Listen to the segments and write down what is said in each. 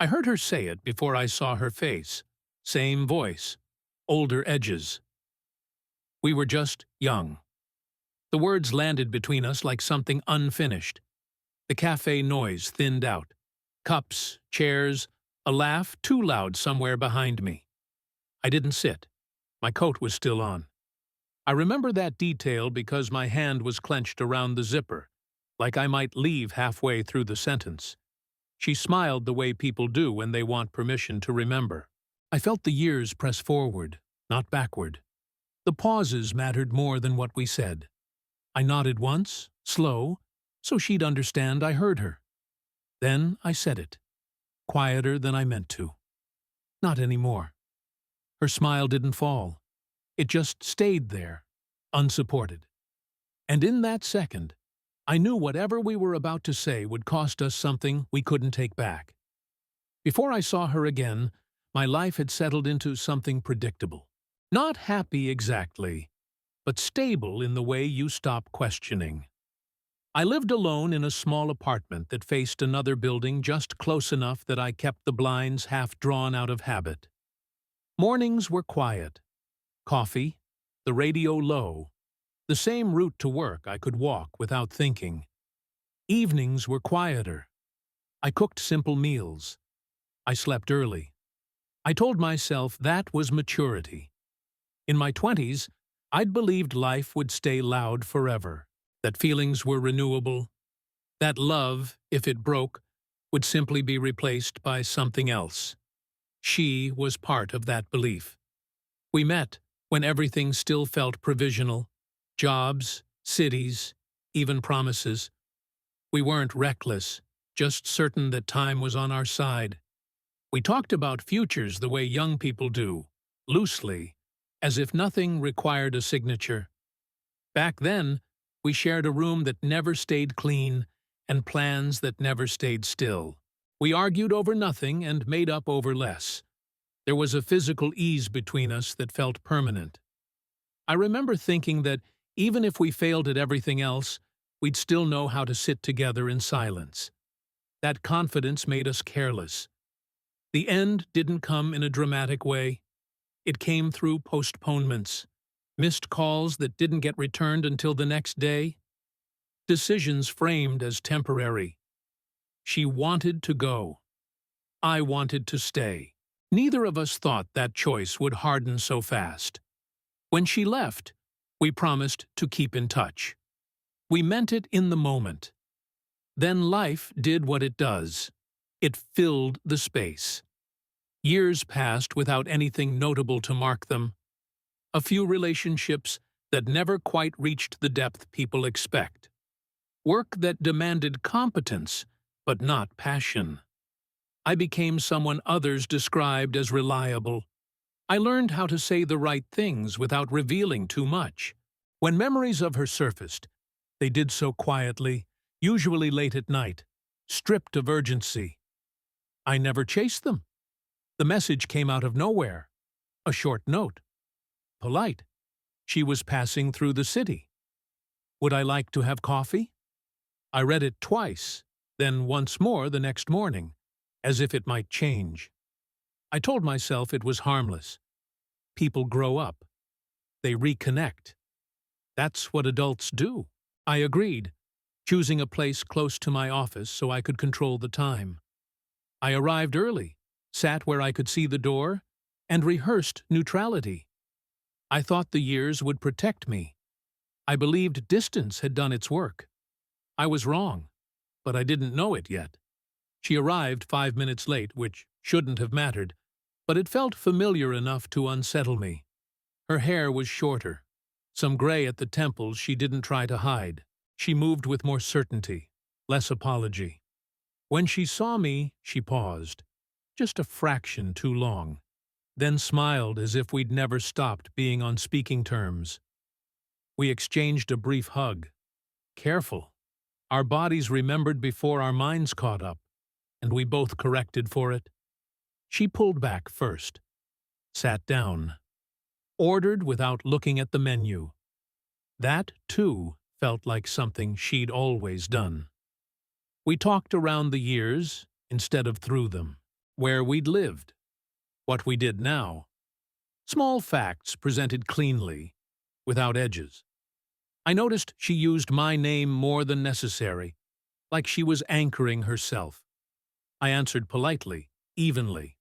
I heard her say it before I saw her face. Same voice, older edges. We were just young. The words landed between us like something unfinished. The cafe noise thinned out. Cups, chairs, a laugh too loud somewhere behind me. I didn't sit. My coat was still on. I remember that detail because my hand was clenched around the zipper, like I might leave halfway through the sentence. She smiled the way people do when they want permission to remember. I felt the years press forward, not backward. The pauses mattered more than what we said. I nodded once, slow, so she'd understand I heard her. Then I said it, quieter than I meant to. Not anymore. Her smile didn't fall. It just stayed there, unsupported. And in that second, I knew whatever we were about to say would cost us something we couldn't take back. Before I saw her again, my life had settled into something predictable. Not happy exactly, but stable in the way you stop questioning. I lived alone in a small apartment that faced another building just close enough that I kept the blinds half drawn out of habit. Mornings were quiet. Coffee, the radio low, the same route to work I could walk without thinking. Evenings were quieter. I cooked simple meals. I slept early. I told myself that was maturity. In my 20s, I'd believed life would stay loud forever, that feelings were renewable, that love, if it broke, would simply be replaced by something else. She was part of that belief. We met when everything still felt provisional. Jobs, cities, even promises. We weren't reckless, just certain that time was on our side. We talked about futures the way young people do, loosely, as if nothing required a signature. Back then, we shared a room that never stayed clean and plans that never stayed still. We argued over nothing and made up over less. There was a physical ease between us that felt permanent. I remember thinking that even if we failed at everything else, we'd still know how to sit together in silence. That confidence made us careless. The end didn't come in a dramatic way. It came through postponements, missed calls that didn't get returned until the next day, decisions framed as temporary. She wanted to go. I wanted to stay. Neither of us thought that choice would harden so fast. When she left, we promised to keep in touch. We meant it in the moment. Then life did what it does. It filled the space. Years passed without anything notable to mark them. A few relationships that never quite reached the depth people expect. Work that demanded competence, but not passion. I became someone others described as reliable. I learned how to say the right things without revealing too much. When memories of her surfaced, they did so quietly, usually late at night, stripped of urgency. I never chased them. The message came out of nowhere. A short note. Polite. She was passing through the city. Would I like to have coffee? I read it twice, then once more the next morning, as if it might change. I told myself it was harmless. People grow up. They reconnect. That's what adults do. I agreed, choosing a place close to my office so I could control the time. I arrived early, sat where I could see the door, and rehearsed neutrality. I thought the years would protect me. I believed distance had done its work. I was wrong, but I didn't know it yet. She arrived 5 minutes late, which shouldn't have mattered, but it felt familiar enough to unsettle me. Her hair was shorter, some gray at the temples she didn't try to hide. She moved with more certainty, less apology. When she saw me, she paused, just a fraction too long, then smiled as if we'd never stopped being on speaking terms. We exchanged a brief hug. Careful. Our bodies remembered before our minds caught up, and we both corrected for it. She pulled back first, sat down, ordered without looking at the menu. That, too, felt like something she'd always done. We talked around the years instead of through them. where we'd lived, what we did now. Small facts presented cleanly, without edges. I noticed she used my name more than necessary, like she was anchoring herself. I answered politely, evenly.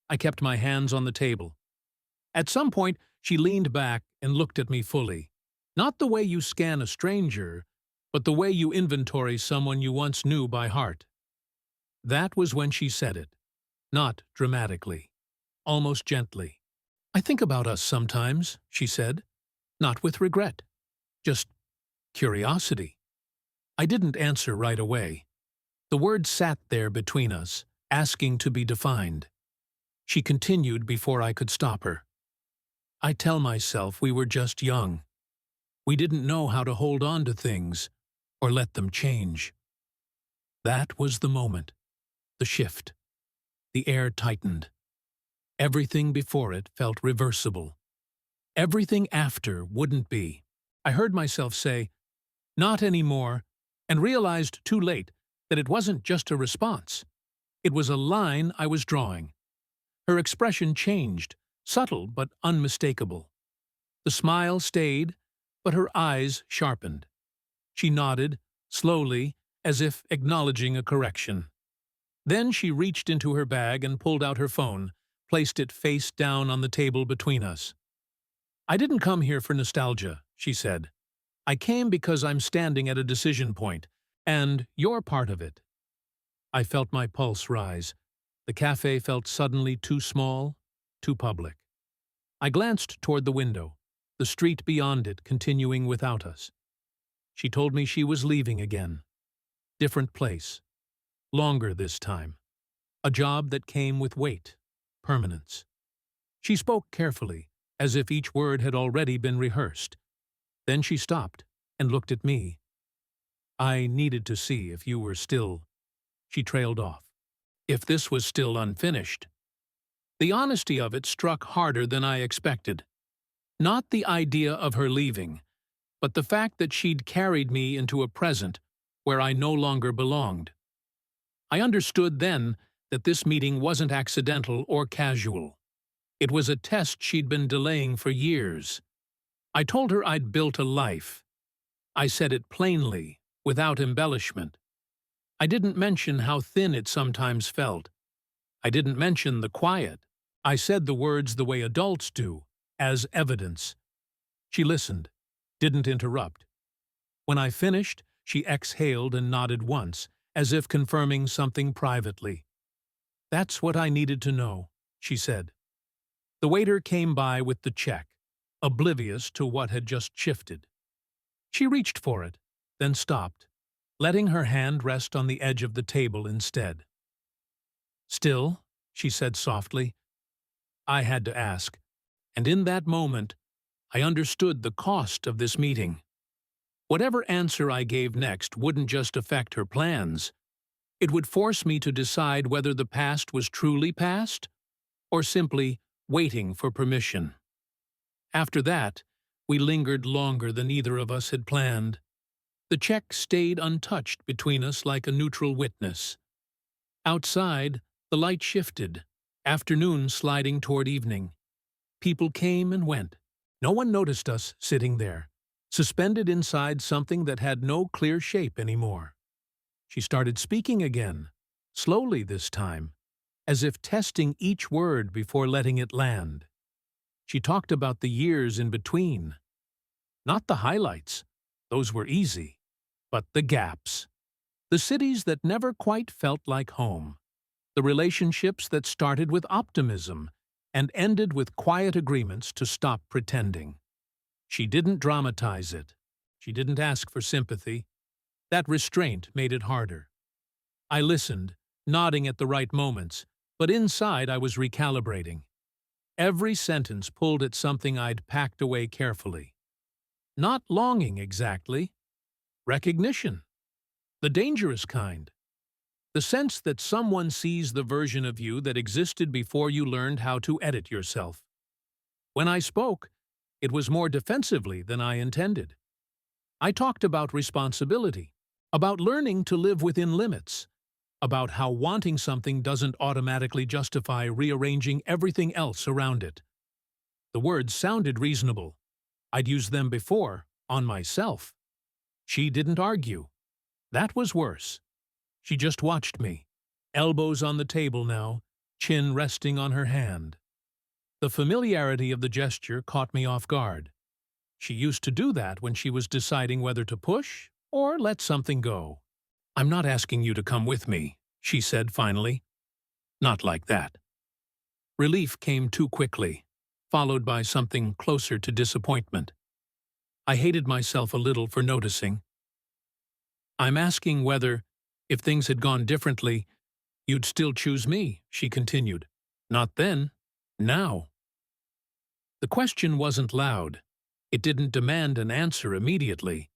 I kept my hands on the table. At some point, she leaned back and looked at me fully. Not the way you scan a stranger, but the way you inventory someone you once knew by heart. That was when she said it, not dramatically, almost gently. "I think about us sometimes," she said, "not with regret, just curiosity." I didn't answer right away. The word sat there between us, asking to be defined. She continued before I could stop her. "I tell myself we were just young. We didn't know how to hold on to things, or let them change." That was the moment, the shift. The air tightened. Everything before it felt reversible. Everything after wouldn't be. I heard myself say, "Not anymore," and realized too late that it wasn't just a response. It was a line I was drawing. Her expression changed, subtle but unmistakable. The smile stayed, but her eyes sharpened. She nodded, slowly, as if acknowledging a correction. Then she reached into her bag and pulled out her phone, placed it face down on the table between us. "I didn't come here for nostalgia," she said. "I came because I'm standing at a decision point, and you're part of it." I felt my pulse rise. The cafe felt suddenly too small, too public. I glanced toward the window, the street beyond it continuing without us. She told me she was leaving again. Different place. Longer this time. A job that came with weight, permanence. She spoke carefully, as if each word had already been rehearsed. Then she stopped and looked at me. "I needed to see if you were still—" She trailed off. "If this was still unfinished." The honesty of it struck harder than I expected. Not the idea of her leaving, but the fact that she'd carried me into a present where I no longer belonged. I understood then that this meeting wasn't accidental or casual. It was a test she'd been delaying for years. I told her I'd built a life. I said it plainly, without embellishment. I didn't mention how thin it sometimes felt. I didn't mention the quiet. I said the words the way adults do, as evidence. She listened, didn't interrupt. When I finished, she exhaled and nodded once, as if confirming something privately. "That's what I needed to know," she said. The waiter came by with the check, oblivious to what had just shifted. She reached for it, then stopped, letting her hand rest on the edge of the table instead. "Still," she said softly, "I had to ask, and in that moment, I understood the cost of this meeting. Whatever answer I gave next wouldn't just affect her plans. It would force me to decide whether the past was truly past, or simply waiting for permission." After that, we lingered longer than either of us had planned. The check stayed untouched between us like a neutral witness. Outside, the light shifted, afternoon sliding toward evening. People came and went. No one noticed us sitting there, suspended inside something that had no clear shape anymore. She started speaking again, slowly this time, as if testing each word before letting it land. She talked about the years in between. Not the highlights, those were easy, but the gaps. The cities that never quite felt like home. The relationships that started with optimism and ended with quiet agreements to stop pretending. She didn't dramatize it. She didn't ask for sympathy. That restraint made it harder. I listened, nodding at the right moments, but inside I was recalibrating. Every sentence pulled at something I'd packed away carefully. Not longing exactly. Recognition. The dangerous kind. The sense that someone sees the version of you that existed before you learned how to edit yourself. When I spoke, it was more defensively than I intended. I talked about responsibility, about learning to live within limits, about how wanting something doesn't automatically justify rearranging everything else around it. The words sounded reasonable. I'd used them before, on myself. She didn't argue. That was worse. She just watched me, elbows on the table now, chin resting on her hand. The familiarity of the gesture caught me off guard. She used to do that when she was deciding whether to push or let something go. "I'm not asking you to come with me," she said finally. "Not like that." Relief came too quickly, followed by something closer to disappointment. I hated myself a little for noticing. "I'm asking whether, if things had gone differently, you'd still choose me," she continued. "Not then. Now." The question wasn't loud. It didn't demand an answer immediately.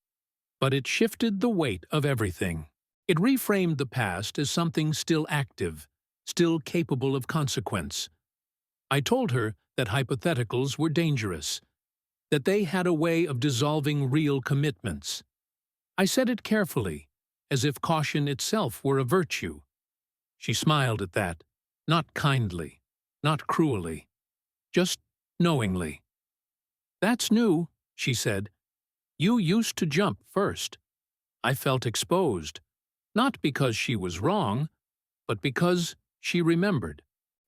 But it shifted the weight of everything. It reframed the past as something still active, still capable of consequence. I told her that hypotheticals were dangerous, that they had a way of dissolving real commitments. I said it carefully, as if caution itself were a virtue. She smiled at that, not kindly, not cruelly, just knowingly. "That's new," she said. "You used to jump first." I felt exposed, not because she was wrong, but because she remembered.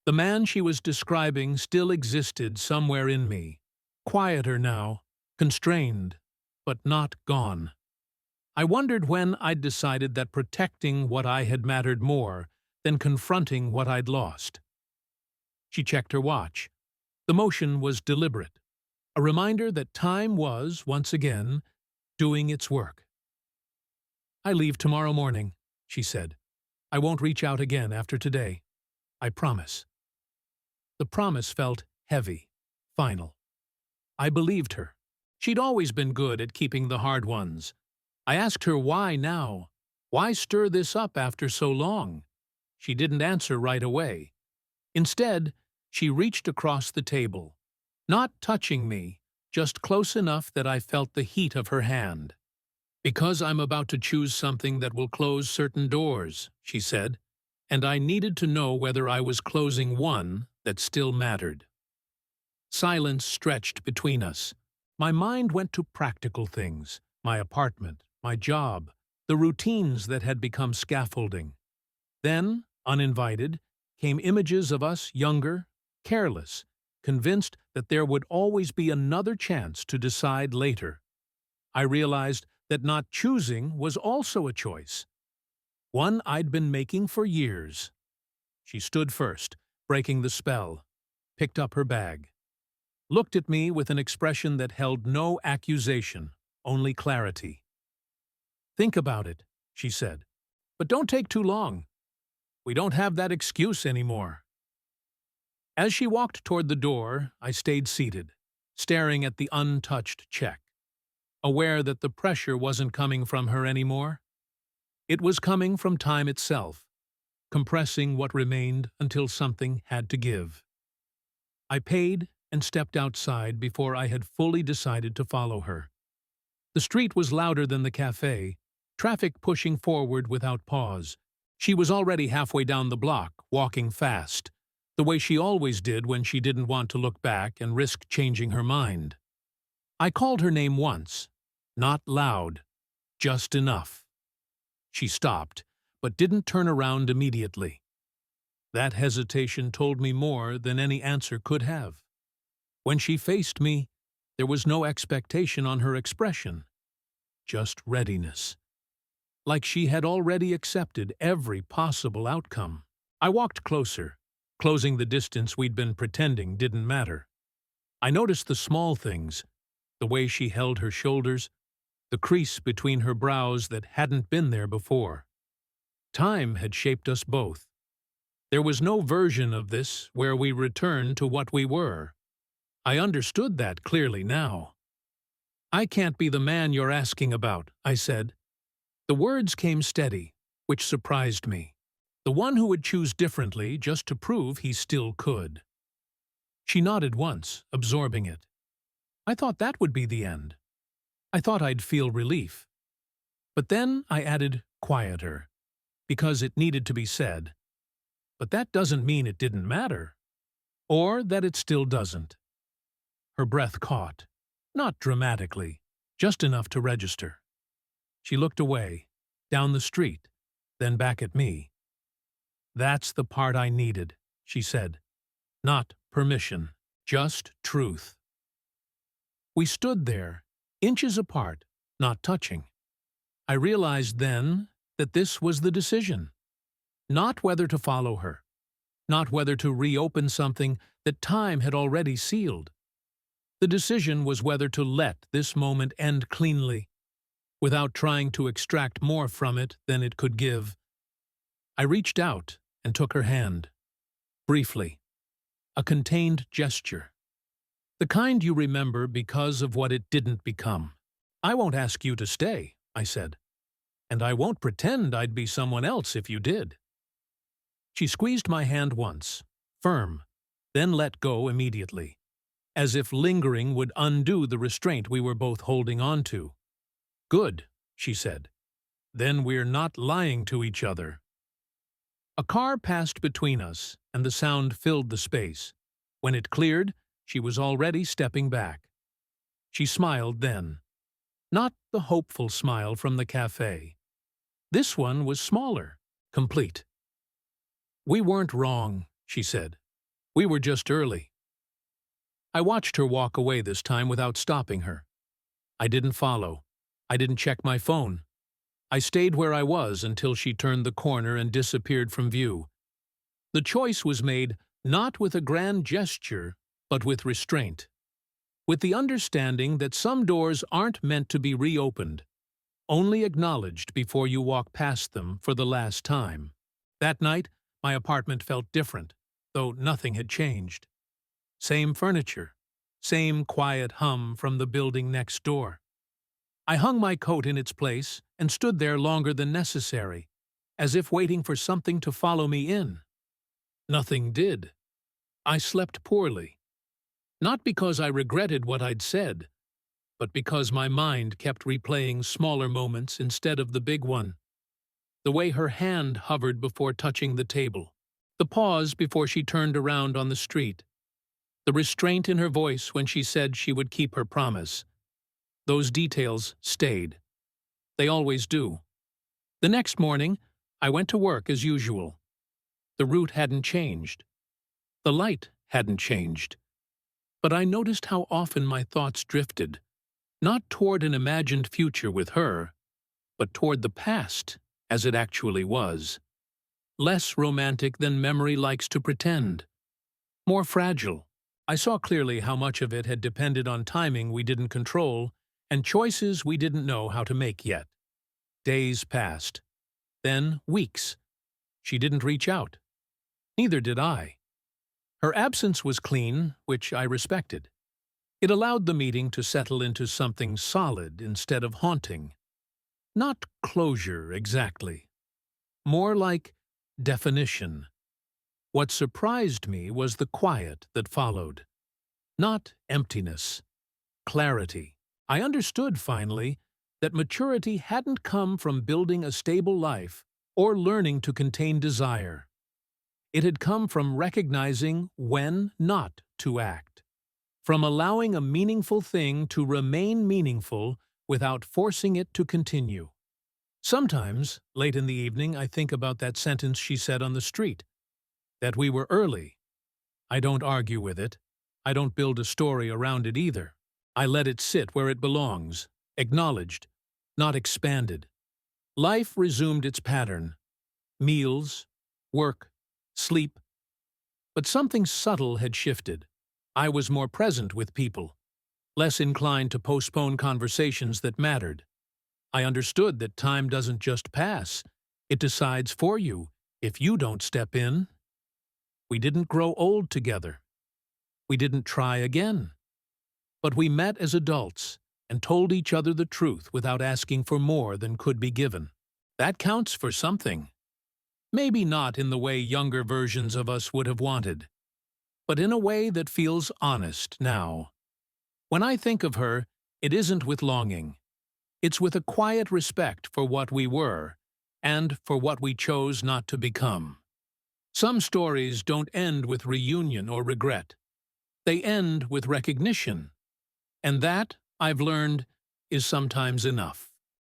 The man she was describing still existed somewhere in me, quieter now, constrained, but not gone. I wondered when I'd decided that protecting what I had mattered more than confronting what I'd lost. She checked her watch. The motion was deliberate, a reminder that time was, once again, doing its work. "I leave tomorrow morning," she said. "I won't reach out again after today. I promise." The promise felt heavy, final. I believed her. She'd always been good at keeping the hard ones. I asked her why now. Why stir this up after so long? She didn't answer right away. Instead, she reached across the table, not touching me, just close enough that I felt the heat of her hand. "Because I'm about to choose something that will close certain doors," she said, and I needed to know whether I was closing one that still mattered. Silence stretched between us. My mind went to practical things, my apartment, my job, the routines that had become scaffolding. Then, uninvited, came images of us younger, careless, convinced that there would always be another chance to decide later. I realized that not choosing was also a choice, one I'd been making for years. She stood first, breaking the spell, picked up her bag, looked at me with an expression that held no accusation, only clarity. "Think about it," she said, "but don't take too long. We don't have that excuse anymore." As she walked toward the door, I stayed seated, staring at the untouched check, aware that the pressure wasn't coming from her anymore. It was coming from time itself, compressing what remained until something had to give. I paid and stepped outside before I had fully decided to follow her. The street was louder than the cafe, traffic pushing forward without pause. She was already halfway down the block, walking fast, the way she always did when she didn't want to look back and risk changing her mind. I called her name once, not loud, just enough. She stopped, but didn't turn around immediately. That hesitation told me more than any answer could have. When she faced me, there was no expectation on her expression, just readiness. Like she had already accepted every possible outcome. I walked closer, closing the distance we'd been pretending didn't matter. I noticed the small things, the way she held her shoulders, the crease between her brows that hadn't been there before. Time had shaped us both. There was no version of this where we returned to what we were. I understood that clearly now. "I can't be the man you're asking about," I said. The words came steady, which surprised me. The one who would choose differently just to prove he still could. She nodded once, absorbing it. I thought that would be the end. I thought I'd feel relief. But then I added quieter. because it needed to be said. But that doesn't mean it didn't matter, or that it still doesn't. Her breath caught, not dramatically, just enough to register. She looked away, down the street, then back at me. "That's the part I needed," she said. "Not permission, just truth." We stood there, inches apart, not touching. I realized then that this was the decision. Not whether to follow her, not whether to reopen something that time had already sealed. The decision was whether to let this moment end cleanly, without trying to extract more from it than it could give. I reached out and took her hand. Briefly. A contained gesture. The kind you remember because of what it didn't become. "I won't ask you to stay," I said. "And I won't pretend I'd be someone else if you did." She squeezed my hand once, firm, then let go immediately, as if lingering would undo the restraint we were both holding on to. "Good," she said. "Then we're not lying to each other." A car passed between us, and the sound filled the space. When it cleared, she was already stepping back. She smiled then. Not the hopeful smile from the cafe. This one was smaller, complete. "We weren't wrong," she said. "We were just early." I watched her walk away this time without stopping her. I didn't follow. I didn't check my phone. I stayed where I was until she turned the corner and disappeared from view. The choice was made not with a grand gesture, but with restraint. With the understanding that some doors aren't meant to be reopened, only acknowledged before you walk past them for the last time. That night, my apartment felt different, though nothing had changed. Same furniture, same quiet hum from the building next door. I hung my coat in its place and stood there longer than necessary, as if waiting for something to follow me in. Nothing did. I slept poorly. Not because I regretted what I'd said, but because my mind kept replaying smaller moments instead of the big one. The way her hand hovered before touching the table, the pause before she turned around on the street, the restraint in her voice when she said she would keep her promise. Those details stayed. They always do. The next morning, I went to work as usual. The route hadn't changed. The light hadn't changed. But I noticed how often my thoughts drifted, not toward an imagined future with her, but toward the past as it actually was. Less romantic than memory likes to pretend. More fragile. I saw clearly how much of it had depended on timing we didn't control and choices we didn't know how to make yet. Days passed. Then weeks. She didn't reach out. Neither did I. Her absence was clean, which I respected. It allowed the meeting to settle into something solid instead of haunting. Not closure, exactly. More like definition. What surprised me was the quiet that followed. Not emptiness. Clarity. I understood, finally, that maturity hadn't come from building a stable life or learning to contain desire. It had come from recognizing when not to act, from allowing a meaningful thing to remain meaningful without forcing it to continue. Sometimes, late in the evening, I think about that sentence she said on the street, that we were early. I don't argue with it. I don't build a story around it either. I let it sit where it belongs, acknowledged, not expanded. Life resumed its pattern. Meals, work, sleep. But something subtle had shifted. I was more present with people, less inclined to postpone conversations that mattered. I understood that time doesn't just pass. It decides for you if you don't step in. We didn't grow old together. We didn't try again. But we met as adults and told each other the truth without asking for more than could be given. That counts for something. Maybe not in the way younger versions of us would have wanted, but in a way that feels honest now. When I think of her, it isn't with longing. It's with a quiet respect for what we were and for what we chose not to become. Some stories don't end with reunion or regret. They end with recognition. And that, I've learned, is sometimes enough.